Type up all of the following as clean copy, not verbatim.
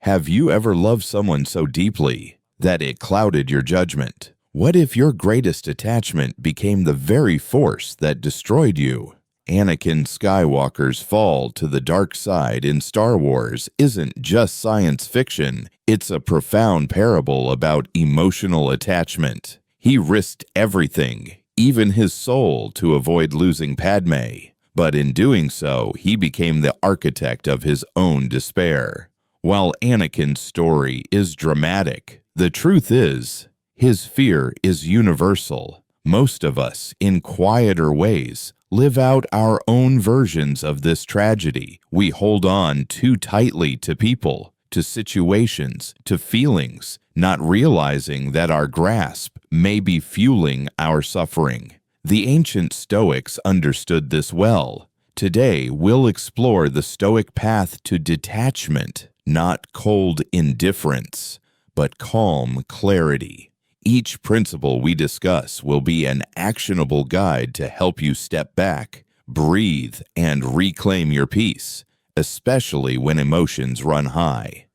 Have you ever loved someone so deeply that it clouded your judgment? What if your greatest attachment became the very force that destroyed you? Anakin Skywalker's fall to the dark side in Star Wars isn't just science fiction, it's a profound parable about emotional attachment. He risked everything, even his soul, to avoid losing Padme. But in doing so, he became the architect of his own despair. While Anakin's story is dramatic, the truth is, his fear is universal. Most of us, in quieter ways, live out our own versions of this tragedy. We hold on too tightly to people, to situations, to feelings, not realizing that our grasp may be fueling our suffering. The ancient Stoics understood this well. Today, we'll explore the Stoic path to detachment, not cold indifference, but calm clarity. Each principle we discuss will be an actionable guide to help you step back, breathe, and reclaim your peace, especially when emotions run high.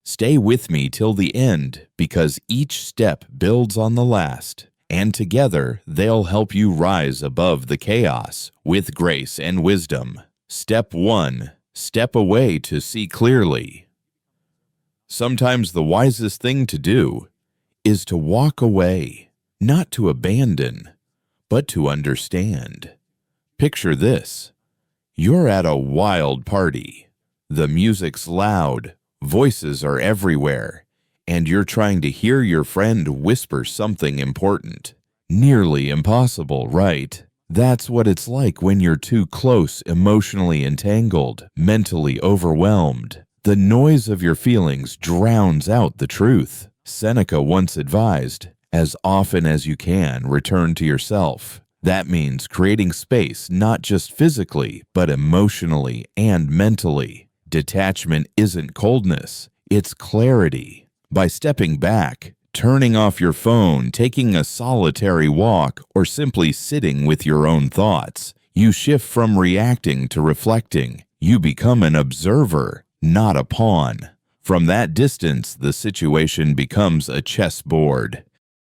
Stay with me till the end, because each step builds on the last, and together they'll help you rise above the chaos with grace and wisdom. Step 1. Step away to see clearly. Sometimes the wisest thing to do is to walk away, not to abandon, but to understand. Picture this. You're at a wild party. The music's loud, voices are everywhere, and you're trying to hear your friend whisper something important. Nearly impossible, right? That's what it's like when you're too close, emotionally entangled, mentally overwhelmed. The noise of your feelings drowns out the truth. Seneca once advised, as often as you can, return to yourself. That means creating space not just physically, but emotionally and mentally. Detachment isn't coldness, it's clarity. By stepping back, turning off your phone, taking a solitary walk, or simply sitting with your own thoughts, you shift from reacting to reflecting. You become an observer, not a pawn. From that distance, the situation becomes a chessboard,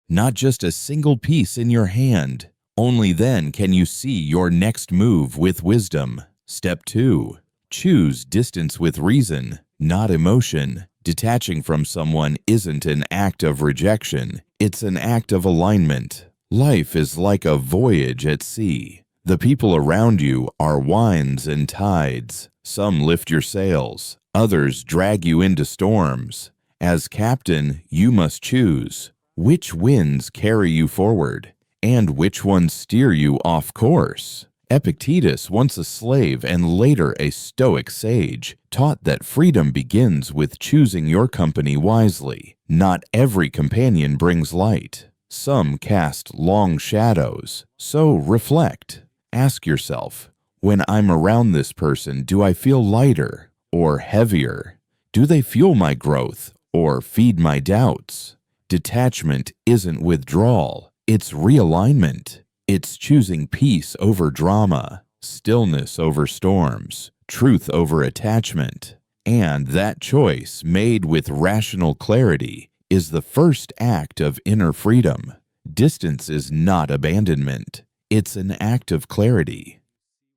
not just a single piece in your hand. Only then can you see your next move with wisdom. Step 2. Choose distance with reason, not emotion. Detaching from someone isn't an act of rejection, it's an act of alignment. Life is like a voyage at sea. The people around you are winds and tides. Some lift your sails, others drag you into storms. As captain, you must choose which winds carry you forward and which ones steer you off course. Epictetus, once a slave and later a Stoic sage, taught that freedom begins with choosing your company wisely. Not every companion brings light. Some cast long shadows. So reflect. Ask yourself, when I'm around this person, do I feel lighter or heavier? Do they fuel my growth or feed my doubts? Detachment isn't withdrawal, it's realignment. It's choosing peace over drama, stillness over storms, truth over attachment. And that choice, made with rational clarity, is the first act of inner freedom. Distance is not abandonment. It's an act of clarity.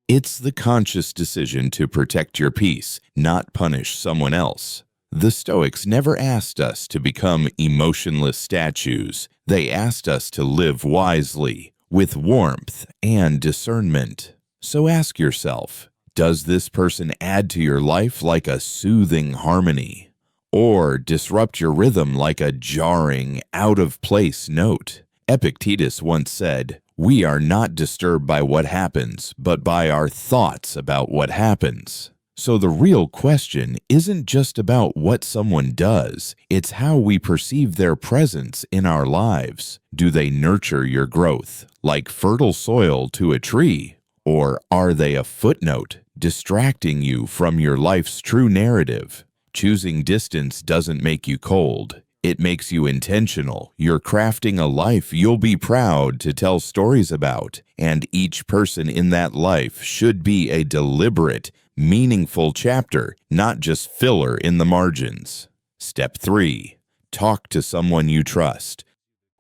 It's the conscious decision to protect your peace, not punish someone else. The Stoics never asked us to become emotionless statues. They asked us to live wisely, with warmth and discernment. So ask yourself, does this person add to your life like a soothing harmony, or disrupt your rhythm like a jarring, out-of-place note? Epictetus once said, "We are not disturbed by what happens, but by our thoughts about what happens." So the real question isn't just about what someone does, it's how we perceive their presence in our lives. Do they nurture your growth, like fertile soil to a tree? Or are they a footnote, distracting you from your life's true narrative? Choosing distance doesn't make you cold. It makes you intentional. You're crafting a life you'll be proud to tell stories about, and each person in that life should be a deliberate, meaningful chapter, not just filler in the margins. Step 3. Talk to someone you trust.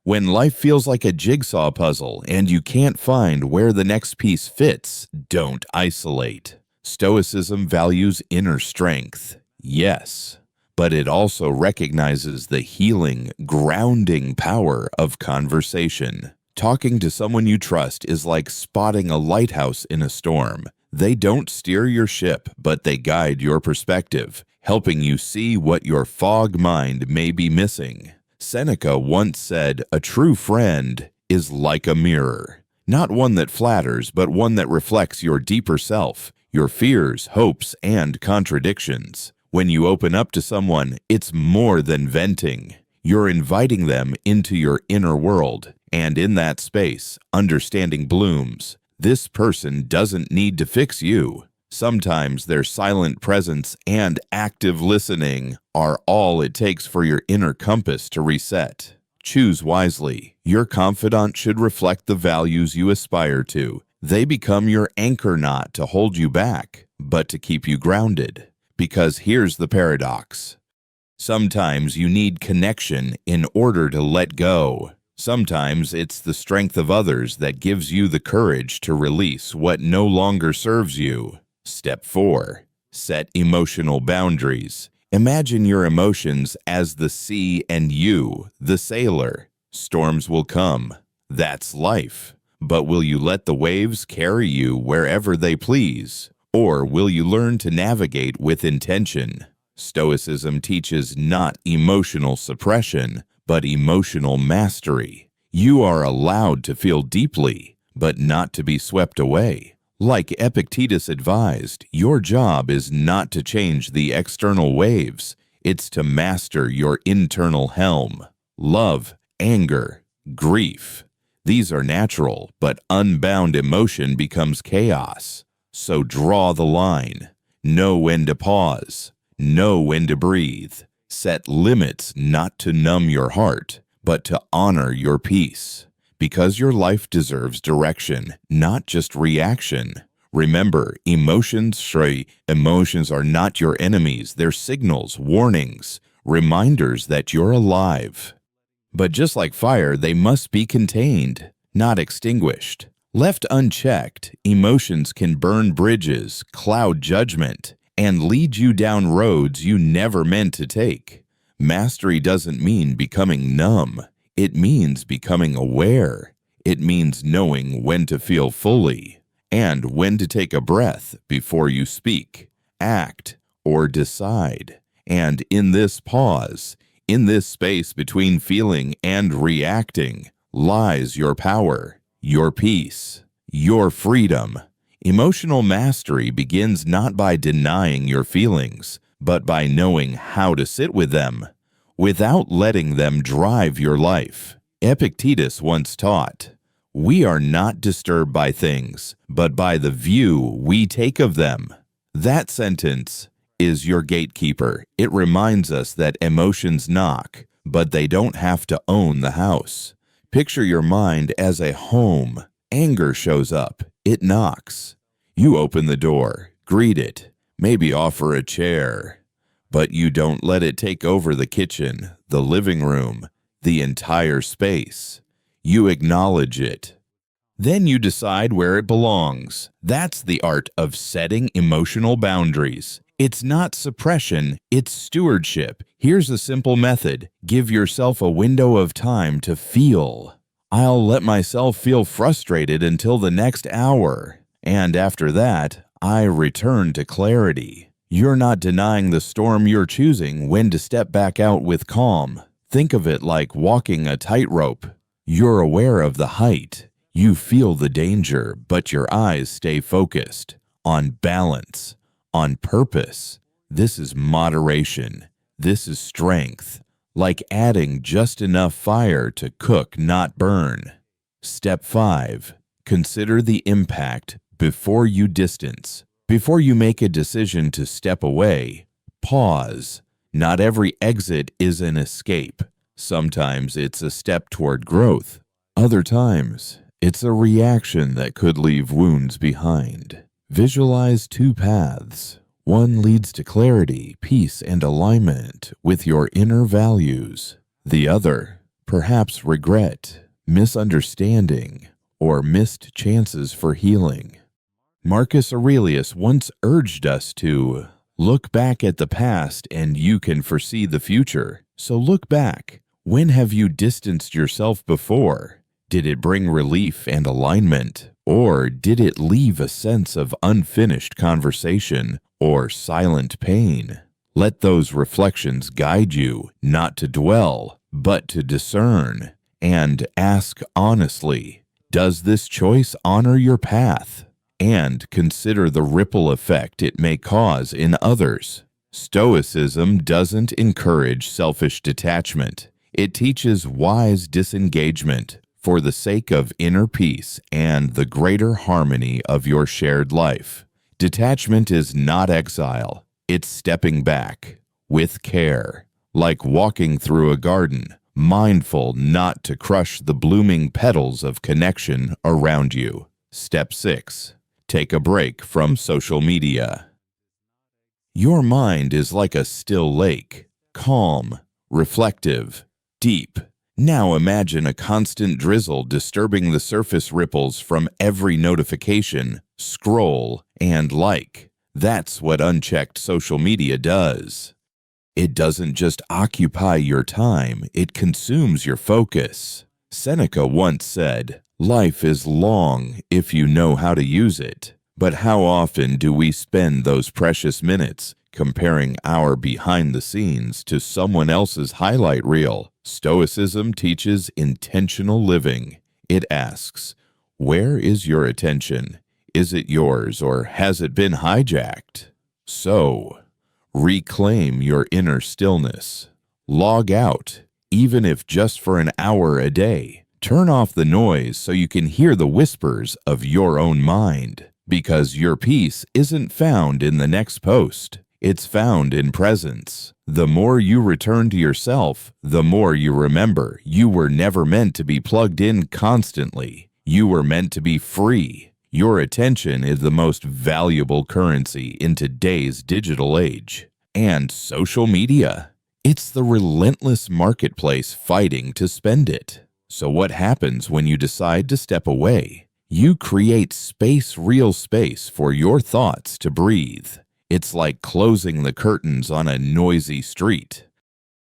When life feels like a jigsaw puzzle and you can't find where the next piece fits, don't isolate. Stoicism values inner strength, yes, but it also recognizes the healing, grounding power of conversation. Talking to someone you trust is like spotting a lighthouse in a storm. They don't steer your ship, but they guide your perspective, helping you see what your fog mind may be missing. Seneca once said, "A true friend is like a mirror, not one that flatters, but one that reflects your deeper self, your fears, hopes, and contradictions." When you open up to someone, it's more than venting. You're inviting them into your inner world, and in that space, understanding blooms. This person doesn't need to fix you. Sometimes their silent presence and active listening are all it takes for your inner compass to reset. Choose wisely. Your confidant should reflect the values you aspire to. They become your anchor knot to hold you back, but to keep you grounded. Because here's the paradox. Sometimes you need connection in order to let go. Sometimes it's the strength of others that gives you the courage to release what no longer serves you. Step 4. Set emotional boundaries. Imagine your emotions as the sea and you, the sailor. Storms will come. That's life. But will you let the waves carry you wherever they please? Or will you learn to navigate with intention? Stoicism teaches not emotional suppression, but emotional mastery. You are allowed to feel deeply, but not to be swept away. Like Epictetus advised, your job is not to change the external waves, it's to master your internal helm. Love, anger, grief. These are natural, but unbound emotion becomes chaos. So draw the line. Know when to pause. Know when to breathe. Set limits not to numb your heart, but to honor your peace. Because your life deserves direction, not just reaction. Remember, emotions are not your enemies. They're signals, warnings, reminders that you're alive. But just like fire, they must be contained, not extinguished. Left unchecked, emotions can burn bridges, cloud judgment, and lead you down roads you never meant to take. Mastery doesn't mean becoming numb. It means becoming aware. It means knowing when to feel fully and when to take a breath before you speak, act, or decide. And in this pause, in this space between feeling and reacting, lies your power, your peace, your freedom. Emotional mastery begins not by denying your feelings, but by knowing how to sit with them, without letting them drive your life. Epictetus once taught, "We are not disturbed by things, but by the view we take of them." That sentence is your gatekeeper. It reminds us that emotions knock, but they don't have to own the house. Picture your mind as a home. Anger shows up. It knocks. You open the door, greet it, maybe offer a chair. But you don't let it take over the kitchen, the living room, the entire space. You acknowledge it. Then you decide where it belongs. That's the art of setting emotional boundaries. It's not suppression, it's stewardship. Here's a simple method. Give yourself a window of time to feel. I'll let myself feel frustrated until the next hour. And after that, I return to clarity. You're not denying the storm, you're choosing when to step back out with calm. Think of it like walking a tightrope. You're aware of the height. You feel the danger, but your eyes stay focused on balance, on purpose. This is moderation. This is strength, like adding just enough fire to cook, not burn. Step 5. Consider the impact before you distance. Before you make a decision to step away, pause. Not every exit is an escape. Sometimes it's a step toward growth. Other times, it's a reaction that could leave wounds behind. Visualize 2 paths. One leads to clarity, peace, and alignment with your inner values. The other, perhaps regret, misunderstanding, or missed chances for healing. Marcus Aurelius once urged us to look back at the past and you can foresee the future. So look back. When have you distanced yourself before? Did it bring relief and alignment? Or did it leave a sense of unfinished conversation or silent pain? Let those reflections guide you, not to dwell, but to discern. And ask honestly, does this choice honor your path? And consider the ripple effect it may cause in others. Stoicism doesn't encourage selfish detachment. It teaches wise disengagement for the sake of inner peace and the greater harmony of your shared life. Detachment is not exile. It's stepping back with care, like walking through a garden, mindful not to crush the blooming petals of connection around you. Step 6. Take a break from social media. Your mind is like a still lake, calm, reflective, deep. Now imagine a constant drizzle disturbing the surface ripples from every notification, scroll, and like. That's what unchecked social media does. It doesn't just occupy your time, it consumes your focus. Seneca once said, "Life is long if you know how to use it." But how often do we spend those precious minutes comparing our behind the scenes to someone else's highlight reel? Stoicism teaches intentional living. It asks, where is your attention? Is it yours or has it been hijacked? So, reclaim your inner stillness. Log out, even if just for an hour a day. Turn off the noise so you can hear the whispers of your own mind. Because your peace isn't found in the next post. It's found in presence. The more you return to yourself, the more you remember you were never meant to be plugged in constantly. You were meant to be free. Your attention is the most valuable currency in today's digital age. And social media. It's the relentless marketplace fighting to spend it. So what happens when you decide to step away? You create space, real space for your thoughts to breathe. It's like closing the curtains on a noisy street.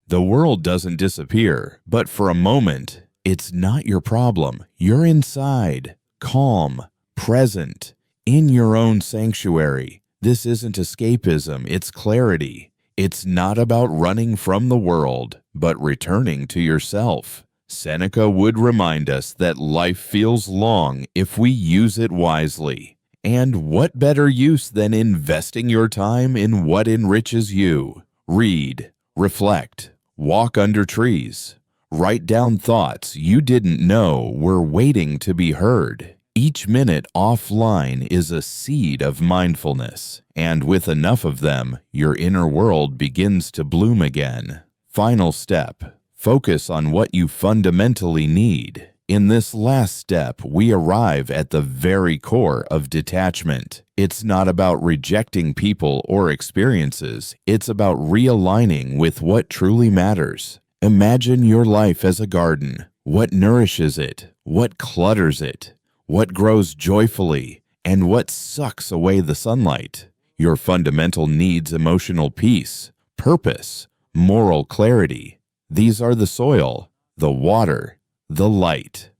The world doesn't disappear, but for a moment, it's not your problem. You're inside, calm, present, in your own sanctuary. This isn't escapism, it's clarity. It's not about running from the world, but returning to yourself. Seneca would remind us that life feels long if we use it wisely. And what better use than investing your time in what enriches you? Read, reflect, walk under trees. Write down thoughts you didn't know were waiting to be heard. Each minute offline is a seed of mindfulness, and with enough of them, your inner world begins to bloom again. Final step. Focus on what you fundamentally need. In this last step, we arrive at the very core of detachment. It's not about rejecting people or experiences. It's about realigning with what truly matters. Imagine your life as a garden. What nourishes it? What clutters it? What grows joyfully? And what sucks away the sunlight? Your fundamental needs emotional peace, purpose, moral clarity. These are the soil, the water, the light.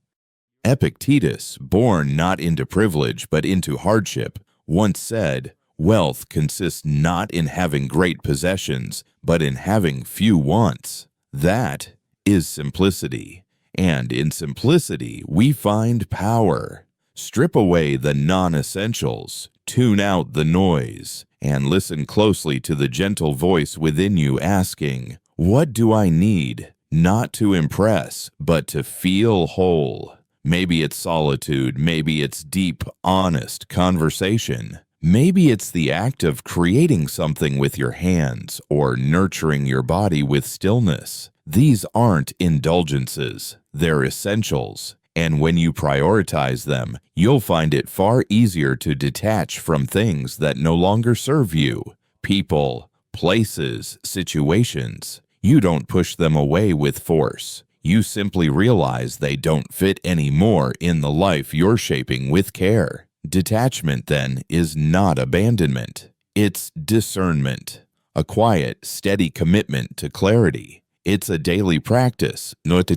Epictetus, born not into privilege but into hardship, once said, "Wealth consists not in having great possessions, but in having few wants." That is simplicity. And in simplicity, we find power. Strip away the non-essentials, tune out the noise, and listen closely to the gentle voice within you asking, what do I need? Not to impress, but to feel whole. Maybe it's solitude, maybe it's deep, honest conversation. Maybe it's the act of creating something with your hands or nurturing your body with stillness. These aren't indulgences, they're essentials. And when you prioritize them, you'll find it far easier to detach from things that no longer serve you. People, places, situations. You don't push them away with force. You simply realize they don't fit anymore in the life you're shaping with care. Detachment, then, is not abandonment. It's discernment, a quiet, steady commitment to clarity. It's a daily practice, not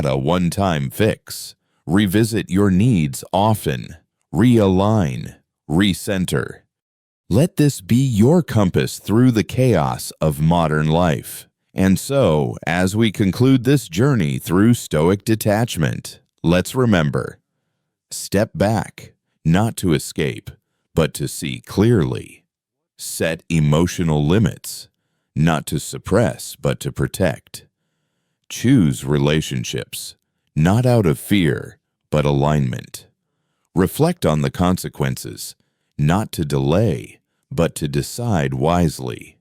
a one-time fix. Revisit your needs often. Realign. Recenter. Let this be your compass through the chaos of modern life. And so, as we conclude this journey through Stoic detachment, let's remember, step back, not to escape, but to see clearly. Set emotional limits, not to suppress, but to protect. Choose relationships, not out of fear, but alignment. Reflect on the consequences, not to delay, but to decide wisely.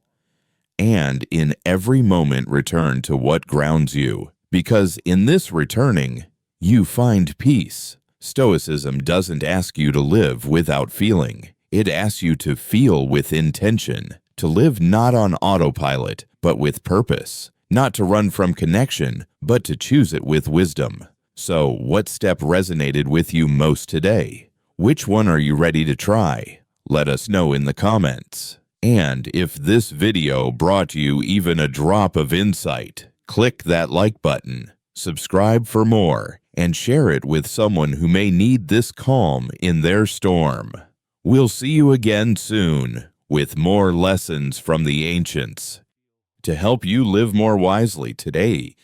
And in every moment return to what grounds you, because in this returning, you find peace. Stoicism doesn't ask you to live without feeling. It asks you to feel with intention, to live not on autopilot, but with purpose, not to run from connection, but to choose it with wisdom. So, what step resonated with you most today? Which one are you ready to try? Let us know in the comments. And if this video brought you even a drop of insight, click that like button, subscribe for more, and share it with someone who may need this calm in their storm. We'll see you again soon with more lessons from the ancients to help you live more wisely today.